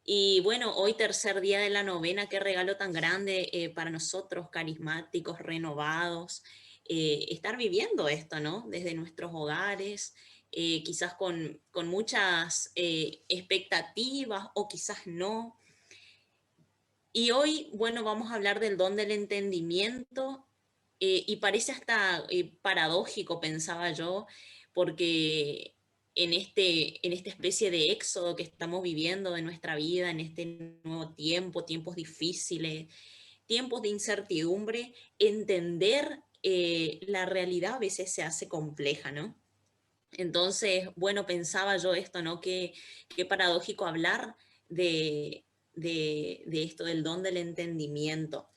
Y bueno, hoy tercer día de la novena, qué regalo tan grande para nosotros, carismáticos, renovados, estar viviendo esto, ¿no? Desde nuestros hogares, quizás con muchas expectativas o quizás no. Y hoy, bueno, vamos a hablar del don del entendimiento y parece hasta paradójico, pensaba yo, porque en esta especie de éxodo que estamos viviendo de nuestra vida, en este nuevo tiempo, tiempos difíciles, tiempos de incertidumbre, entender la realidad a veces se hace compleja, ¿no? Entonces, bueno, pensaba yo esto, ¿no? Qué paradójico hablar de esto, del don del entendimiento.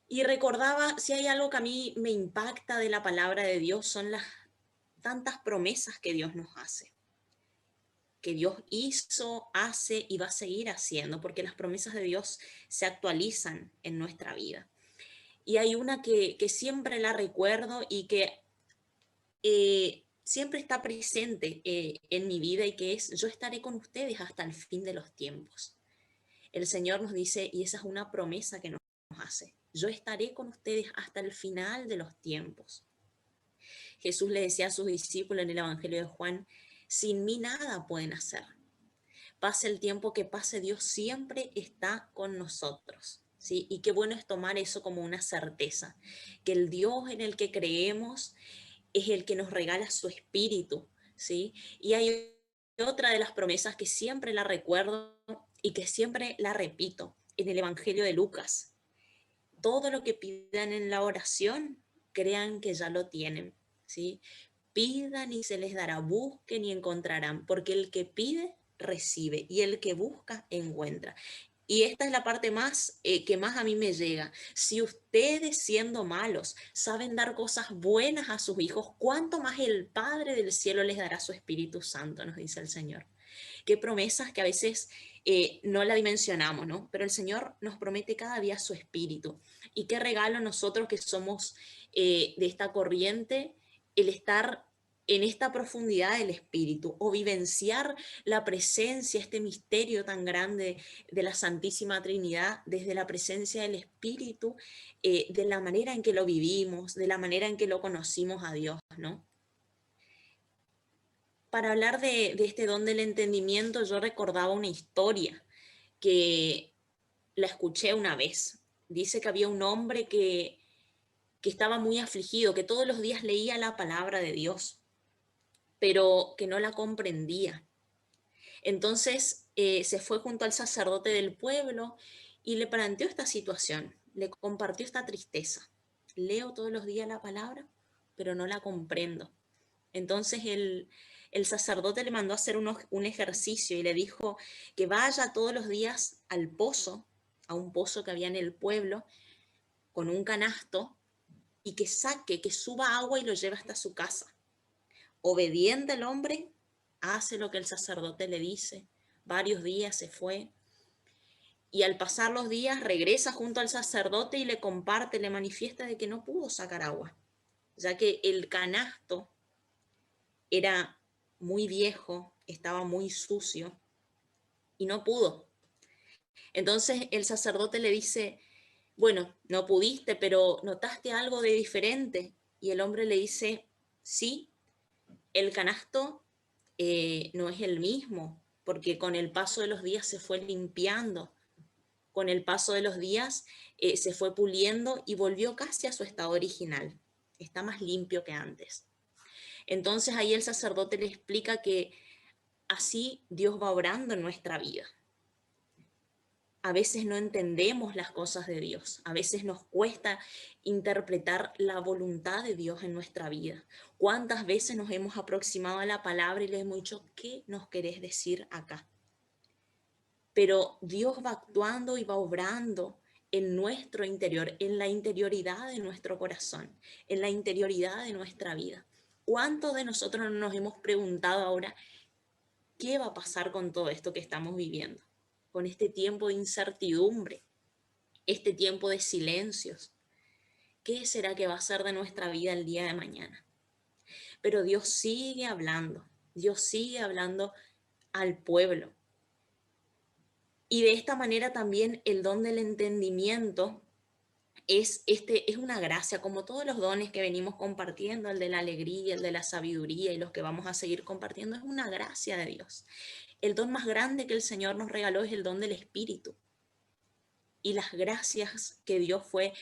Y recordaba, si hay algo que a mí me impacta de la palabra de Dios, son las tantas promesas que Dios nos hace, que Dios hizo, hace y va a seguir haciendo, porque las promesas de Dios se actualizan en nuestra vida. Y hay una que siempre la recuerdo y que siempre está presente en mi vida y que es, yo estaré con ustedes hasta el fin de los tiempos. El Señor nos dice, y esa es una promesa que nos hace, yo estaré con ustedes hasta el final de los tiempos. Jesús le decía a sus discípulos en el Evangelio de Juan, sin mí nada pueden hacer. Pase el tiempo que pase, Dios siempre está con nosotros. ¿Sí? Y qué bueno es tomar eso como una certeza, que el Dios en el que creemos es el que nos regala su espíritu, ¿sí? Y hay otra de las promesas que siempre la recuerdo y que siempre la repito en el Evangelio de Lucas. Todo lo que pidan en la oración, crean que ya lo tienen, ¿sí? Pidan y se les dará, busquen y encontrarán, porque el que pide, recibe, y el que busca, encuentra. Y esta es la parte más que más a mí me llega. Si ustedes siendo malos saben dar cosas buenas a sus hijos, ¿cuánto más el Padre del cielo les dará su Espíritu Santo? Nos dice el Señor. Qué promesas que a veces no la dimensionamos, ¿no? Pero el Señor nos promete cada día su Espíritu. Y qué regalo nosotros que somos de esta corriente, el estar en esta profundidad del Espíritu o vivenciar la presencia, este misterio tan grande de la Santísima Trinidad desde la presencia del Espíritu, de la manera en que lo vivimos, de la manera en que lo conocimos a Dios, ¿no? Para hablar de este don del entendimiento, yo recordaba una historia que la escuché una vez. Dice que había un hombre que estaba muy afligido, que todos los días leía la palabra de Dios, pero que no la comprendía. Entonces se fue junto al sacerdote del pueblo y le planteó esta situación, le compartió esta tristeza. Leo todos los días la palabra, pero no la comprendo. Entonces el sacerdote le mandó a hacer un ejercicio y le dijo que vaya todos los días al pozo, a un pozo que había en el pueblo, con un canasto y que saque, que suba agua y lo lleve hasta su casa. Obediente el hombre, hace lo que el sacerdote le dice. Varios días se fue y al pasar los días regresa junto al sacerdote y le comparte, le manifiesta de que no pudo sacar agua, ya que el canasto era muy viejo, estaba muy sucio y no pudo. Entonces el sacerdote le dice, bueno, no pudiste, pero ¿notaste algo de diferente? Y el hombre le dice, sí, el canasto no es el mismo, porque con el paso de los días se fue limpiando, con el paso de los días se fue puliendo y volvió casi a su estado original. Está más limpio que antes. Entonces ahí el sacerdote le explica que así Dios va obrando en nuestra vida. A veces no entendemos las cosas de Dios, a veces nos cuesta interpretar la voluntad de Dios en nuestra vida. ¿Cuántas veces nos hemos aproximado a la palabra y le hemos dicho, ¿qué nos querés decir acá? Pero Dios va actuando y va obrando en nuestro interior, en la interioridad de nuestro corazón, en la interioridad de nuestra vida. ¿Cuántos de nosotros nos hemos preguntado ahora, ¿qué va a pasar con todo esto que estamos viviendo? Con este tiempo de incertidumbre, este tiempo de silencios. ¿Qué será que va a ser de nuestra vida el día de mañana? Pero Dios sigue hablando al pueblo. Y de esta manera también el don del entendimiento es una gracia, como todos los dones que venimos compartiendo, el de la alegría, el de la sabiduría y los que vamos a seguir compartiendo, es una gracia de Dios. El don más grande que el Señor nos regaló es el don del Espíritu. Y las gracias que Dios fue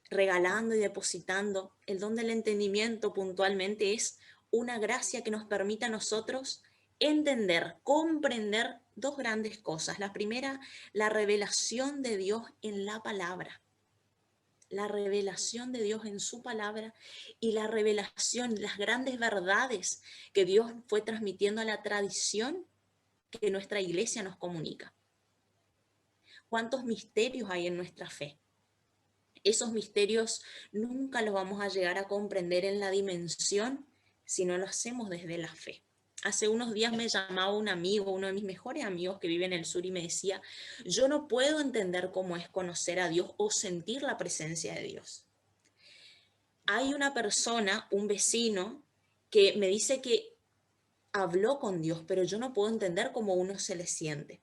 regalando y depositando, el don del entendimiento puntualmente es una gracia que nos permite a nosotros entender, comprender dos grandes cosas. La primera, la revelación de Dios en la palabra. La revelación de Dios en su palabra y la revelación, las grandes verdades que Dios fue transmitiendo a la tradición que nuestra iglesia nos comunica. ¿Cuántos misterios hay en nuestra fe? Esos misterios nunca los vamos a llegar a comprender en la dimensión si no lo hacemos desde la fe. Hace unos días me llamaba un amigo, uno de mis mejores amigos que vive en el sur, y me decía, yo no puedo entender cómo es conocer a Dios o sentir la presencia de Dios. Hay una persona, un vecino, que me dice que habló con Dios, pero yo no puedo entender cómo uno se le siente.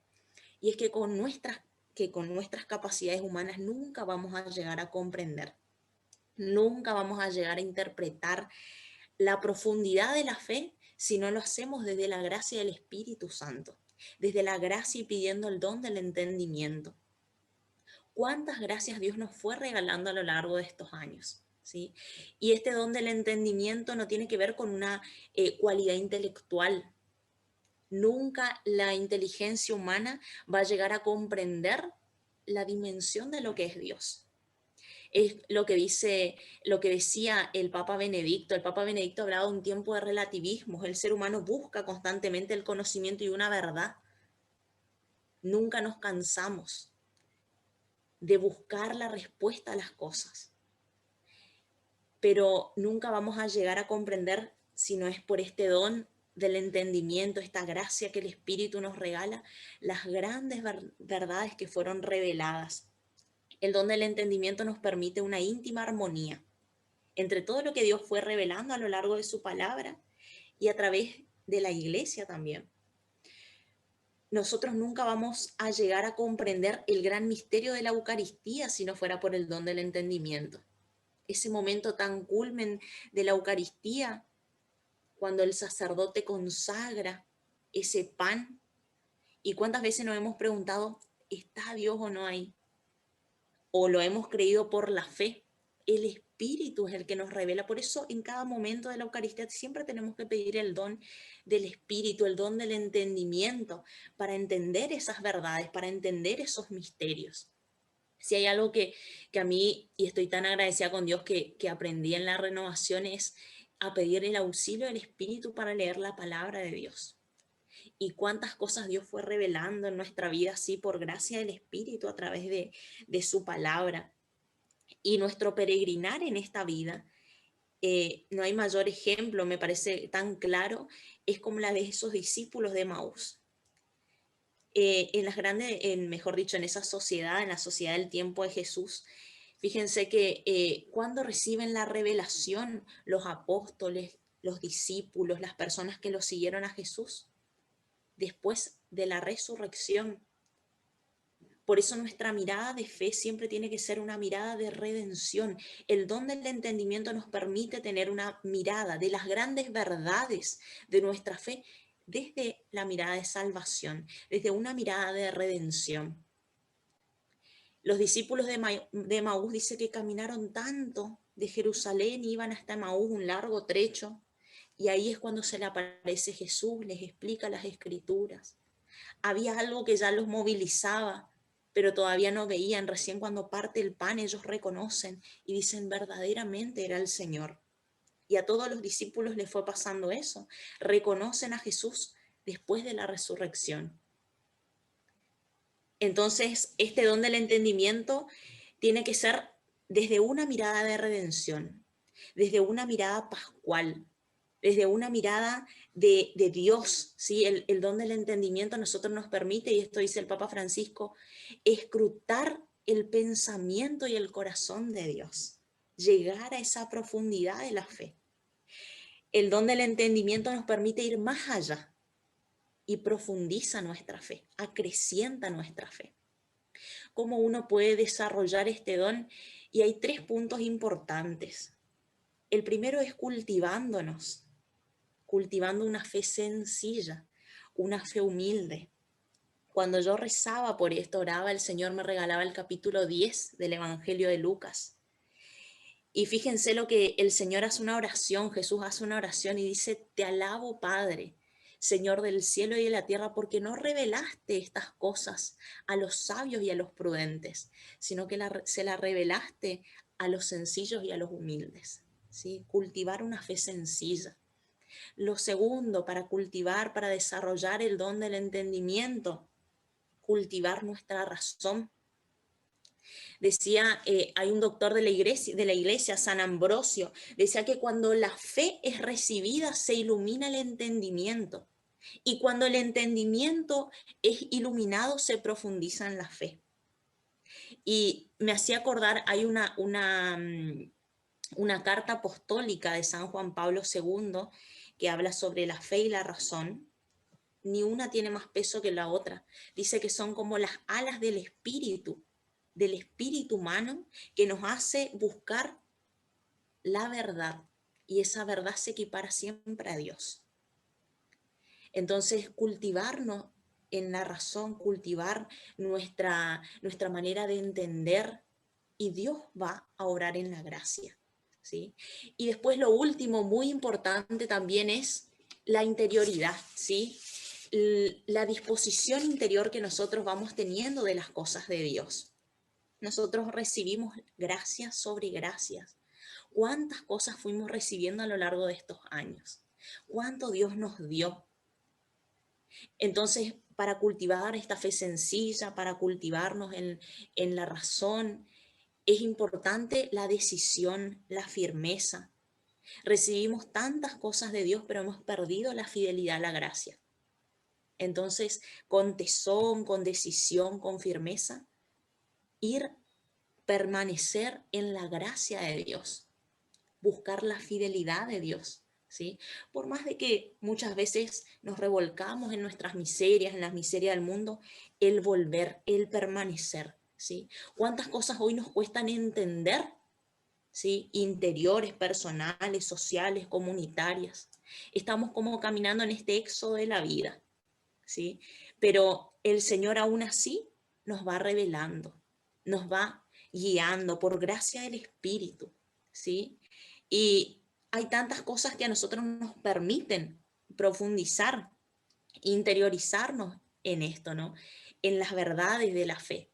Y es que con nuestras capacidades humanas nunca vamos a llegar a comprender, nunca vamos a llegar a interpretar la profundidad de la fe si no lo hacemos desde la gracia del Espíritu Santo, desde la gracia y pidiendo el don del entendimiento. ¿Cuántas gracias Dios nos fue regalando a lo largo de estos años? ¿Sí? Y este don del entendimiento no tiene que ver con una cualidad intelectual. Nunca la inteligencia humana va a llegar a comprender la dimensión de lo que es Dios. Es lo que decía el Papa Benedicto. El Papa Benedicto hablaba de un tiempo de relativismo. El ser humano busca constantemente el conocimiento y una verdad. Nunca nos cansamos de buscar la respuesta a las cosas. Pero nunca vamos a llegar a comprender, si no es por este don del entendimiento, esta gracia que el Espíritu nos regala, las grandes verdades que fueron reveladas. El don del entendimiento nos permite una íntima armonía entre todo lo que Dios fue revelando a lo largo de su palabra y a través de la iglesia también. Nosotros nunca vamos a llegar a comprender el gran misterio de la Eucaristía si no fuera por el don del entendimiento. Ese momento tan culmen de la Eucaristía, cuando el sacerdote consagra ese pan, y cuántas veces nos hemos preguntado, ¿está Dios o no ahí? O lo hemos creído por la fe. El Espíritu es el que nos revela. Por eso en cada momento de la Eucaristía siempre tenemos que pedir el don del Espíritu, el don del entendimiento, para entender esas verdades, para entender esos misterios. Si hay algo que a mí, y estoy tan agradecida con Dios que aprendí en la renovación, es a pedir el auxilio del Espíritu para leer la palabra de Dios. Y cuántas cosas Dios fue revelando en nuestra vida así por gracia del Espíritu a través de su palabra. Y nuestro peregrinar en esta vida, no hay mayor ejemplo, me parece tan claro, es como la de esos discípulos de Maús. En las grandes, mejor dicho, en esa sociedad, en la sociedad del tiempo de Jesús, fíjense que cuando reciben la revelación los apóstoles, los discípulos, las personas que lo siguieron a Jesús, después de la resurrección. Por eso nuestra mirada de fe siempre tiene que ser una mirada de redención. El don del entendimiento nos permite tener una mirada de las grandes verdades de nuestra fe desde la mirada de salvación, desde una mirada de redención. Los discípulos de Maús dice que caminaron tanto de Jerusalén, iban hasta Maús un largo trecho, y ahí es cuando se le aparece Jesús, les explica las escrituras. Había algo que ya los movilizaba, pero todavía no veían. Recién cuando parte el pan ellos reconocen y dicen verdaderamente era el Señor. Y a todos los discípulos les fue pasando eso. Reconocen a Jesús después de la resurrección. Entonces, este don del entendimiento tiene que ser desde una mirada de redención, desde una mirada pascual, desde una mirada de Dios, ¿sí? El don del entendimiento a nosotros nos permite, y esto dice el Papa Francisco, escrutar el pensamiento y el corazón de Dios, llegar a esa profundidad de la fe. El don del entendimiento nos permite ir más allá, y profundiza nuestra fe, acrecienta nuestra fe. ¿Cómo uno puede desarrollar este don? Y hay 3 puntos importantes. El primero es cultivándonos, cultivando una fe sencilla, una fe humilde. Cuando yo rezaba por esto, oraba, el Señor me regalaba el capítulo 10 del Evangelio de Lucas. Y fíjense lo que el Señor hace una oración, Jesús hace una oración y dice: te alabo, Padre, Señor del cielo y de la tierra, porque no revelaste estas cosas a los sabios y a los prudentes, sino que se las revelaste a los sencillos y a los humildes. ¿Sí? Cultivar una fe sencilla. Lo segundo, para cultivar, para desarrollar el don del entendimiento, cultivar nuestra razón. Decía, hay un doctor de la iglesia, San Ambrosio, decía que cuando la fe es recibida se ilumina el entendimiento, y cuando el entendimiento es iluminado se profundiza en la fe. Y me hacía acordar, hay una carta apostólica de San Juan Pablo II que habla sobre la fe y la razón. Ni una tiene más peso que la otra. Dice que son como las alas del espíritu humano, que nos hace buscar la verdad, y esa verdad se equipara siempre a Dios. Entonces, cultivarnos en la razón, cultivar nuestra manera de entender, y Dios va a obrar en la gracia, ¿sí? Y después lo último, muy importante también, es la interioridad, ¿sí? La disposición interior que nosotros vamos teniendo de las cosas de Dios. Nosotros recibimos gracias sobre gracias. ¿Cuántas cosas fuimos recibiendo a lo largo de estos años? ¿Cuánto Dios nos dio? Entonces, para cultivar esta fe sencilla, para cultivarnos en la razón, es importante la decisión, la firmeza. Recibimos tantas cosas de Dios, pero hemos perdido la fidelidad a la gracia. Entonces, con tesón, con decisión, con firmeza, permanecer en la gracia de Dios, buscar la fidelidad de Dios, ¿sí? Por más de que muchas veces nos revolcamos en nuestras miserias, en las miserias del mundo, el volver, el permanecer, ¿sí? ¿Cuántas cosas hoy nos cuestan entender, ¿sí? Interiores, personales, sociales, comunitarias. Estamos como caminando en este éxodo de la vida, ¿sí? Pero el Señor aún así nos va revelando, nos va guiando por gracia del Espíritu, ¿sí? Y hay tantas cosas que a nosotros nos permiten profundizar, interiorizarnos en esto, ¿no? En las verdades de la fe,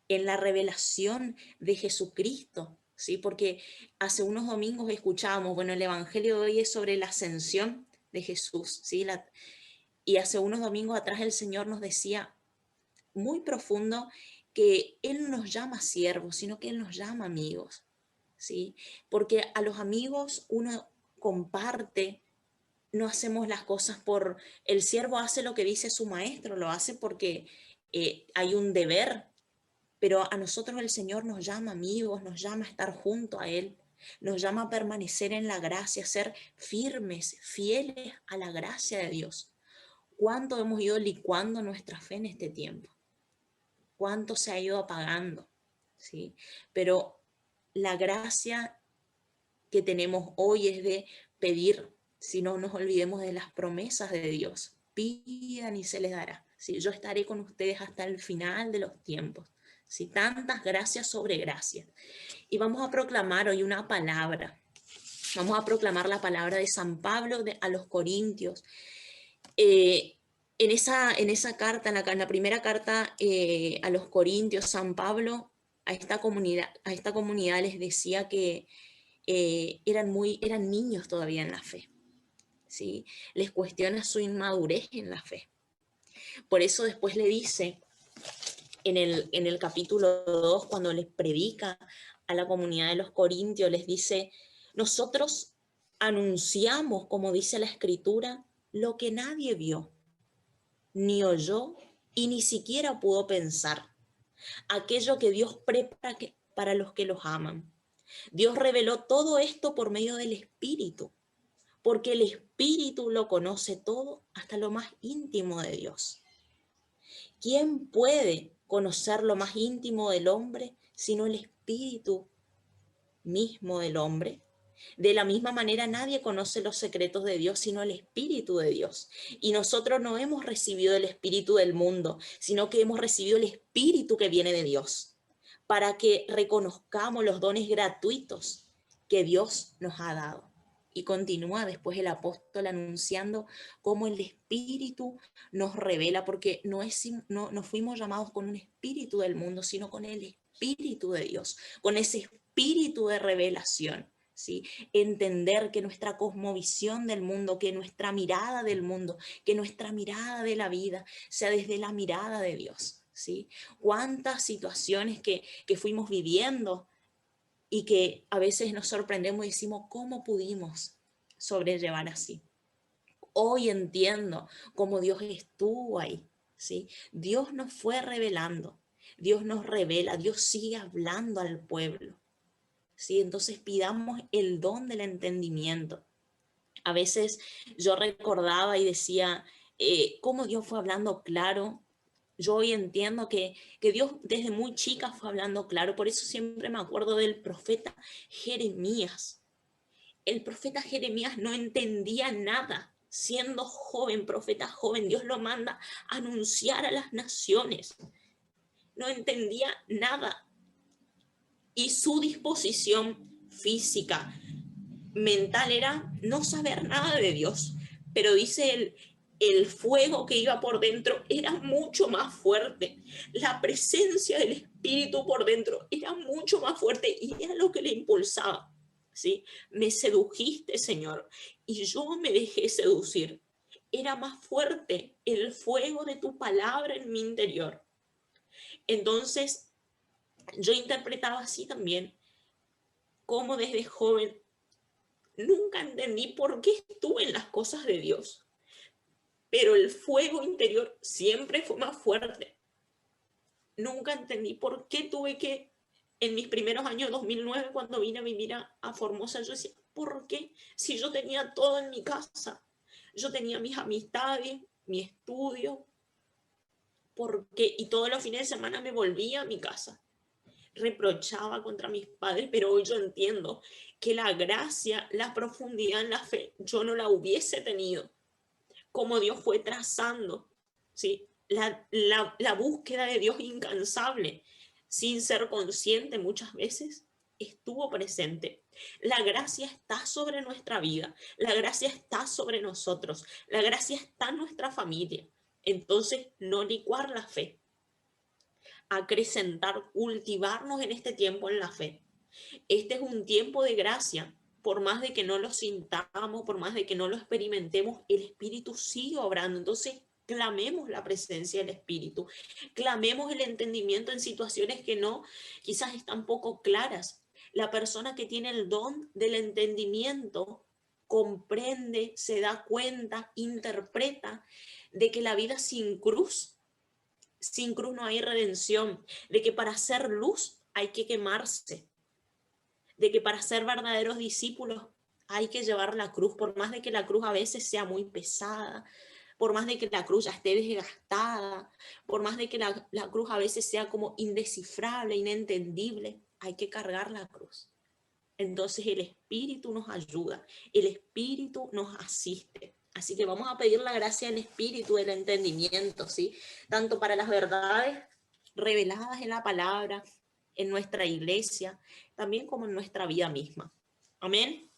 en la revelación de Jesucristo, ¿sí? Porque hace unos domingos escuchábamos, bueno, el Evangelio de hoy es sobre la ascensión de Jesús, ¿sí? Y hace unos domingos atrás el Señor nos decía muy profundo que Él no nos llama siervos, sino que Él nos llama amigos, ¿sí? Porque a los amigos uno comparte, no hacemos las cosas por... El siervo hace lo que dice su maestro, lo hace porque hay un deber, pero a nosotros el Señor nos llama amigos, nos llama a estar junto a Él, nos llama a permanecer en la gracia, a ser firmes, fieles a la gracia de Dios. ¿Cuánto hemos ido licuando nuestra fe en este tiempo? ¿Cuánto se ha ido apagando? ¿Sí? Pero la gracia que tenemos hoy es de pedir, si no nos olvidemos de las promesas de Dios. Pidan y se les dará. ¿Sí? Yo estaré con ustedes hasta el final de los tiempos. ¿Sí? Tantas gracias sobre gracias. Y vamos a proclamar hoy una palabra. Vamos a proclamar la palabra de San Pablo a los Corintios. En esa carta, en la primera carta a los Corintios, San Pablo a esta comunidad les decía que eran niños todavía en la fe, ¿sí? Les cuestiona su inmadurez en la fe. Por eso después le dice en el capítulo 2, cuando les predica a la comunidad de los Corintios, les dice: nosotros anunciamos, como dice la Escritura, lo que nadie vio, ni oyó y ni siquiera pudo pensar, aquello que Dios prepara para los que los aman. Dios reveló todo esto por medio del Espíritu, porque el Espíritu lo conoce todo, hasta lo más íntimo de Dios. ¿Quién puede conocer lo más íntimo del hombre sino el Espíritu mismo del hombre? De la misma manera, nadie conoce los secretos de Dios sino el Espíritu de Dios. Y nosotros no hemos recibido el Espíritu del mundo, sino que hemos recibido el Espíritu que viene de Dios, para que reconozcamos los dones gratuitos que Dios nos ha dado. Y continúa después el apóstol anunciando cómo el Espíritu nos revela, porque no fuimos llamados con un espíritu del mundo, sino con el Espíritu de Dios, con ese espíritu de revelación. ¿Sí? Entender que nuestra cosmovisión del mundo, que nuestra mirada del mundo, que nuestra mirada de la vida sea desde la mirada de Dios. ¿Sí? Cuántas situaciones que fuimos viviendo y que a veces nos sorprendemos y decimos, ¿cómo pudimos sobrellevar así? Hoy entiendo cómo Dios estuvo ahí. ¿Sí? Dios nos fue revelando, Dios nos revela, Dios sigue hablando al pueblo. ¿Sí? Entonces pidamos el don del entendimiento. A veces yo recordaba y decía, cómo Dios fue hablando claro. Yo hoy entiendo que Dios desde muy chica fue hablando claro, por eso siempre me acuerdo del profeta Jeremías. El profeta Jeremías no entendía nada. Siendo joven, profeta joven, Dios lo manda a anunciar a las naciones. No entendía nada. Y su disposición física, mental era no saber nada de Dios, pero dice el fuego que iba por dentro era mucho más fuerte, la presencia del Espíritu por dentro era mucho más fuerte y era lo que le impulsaba. ¿Sí? Me sedujiste, Señor, y yo me dejé seducir. Era más fuerte el fuego de tu palabra en mi interior. Entonces yo interpretaba así también, como desde joven nunca entendí por qué estuve en las cosas de Dios, pero el fuego interior siempre fue más fuerte. Nunca entendí por qué tuve que, en mis primeros años, 2009, cuando vine a vivir a Formosa, yo decía, ¿por qué? Si yo tenía todo en mi casa, yo tenía mis amistades, mi estudio, ¿por qué? Y todos los fines de semana me volvía a mi casa. Reprochaba contra mis padres, pero hoy yo entiendo que la gracia, la profundidad en la fe, yo no la hubiese tenido. Como Dios fue trazando, ¿sí? La búsqueda de Dios incansable, sin ser consciente muchas veces, estuvo presente. La gracia está sobre nuestra vida, la gracia está sobre nosotros, la gracia está en nuestra familia. Entonces, no licuar la fe, acrecentar, cultivarnos en este tiempo en la fe. Este es un tiempo de gracia. Por más de que no lo sintamos, por más de que no lo experimentemos, el Espíritu sigue obrando. Entonces, clamemos la presencia del Espíritu. Clamemos el entendimiento en situaciones que no, quizás están poco claras. La persona que tiene el don del entendimiento comprende, se da cuenta, interpreta de que la vida sin cruz no hay redención, de que para hacer luz hay que quemarse, de que para ser verdaderos discípulos hay que llevar la cruz, por más de que la cruz a veces sea muy pesada, por más de que la cruz ya esté desgastada, por más de que la cruz a veces sea como indescifrable, inentendible, hay que cargar la cruz. Entonces el Espíritu nos ayuda, el Espíritu nos asiste. Así que vamos a pedir la gracia del Espíritu, del entendimiento, ¿sí? Tanto para las verdades reveladas en la palabra, en nuestra iglesia, también como en nuestra vida misma. Amén.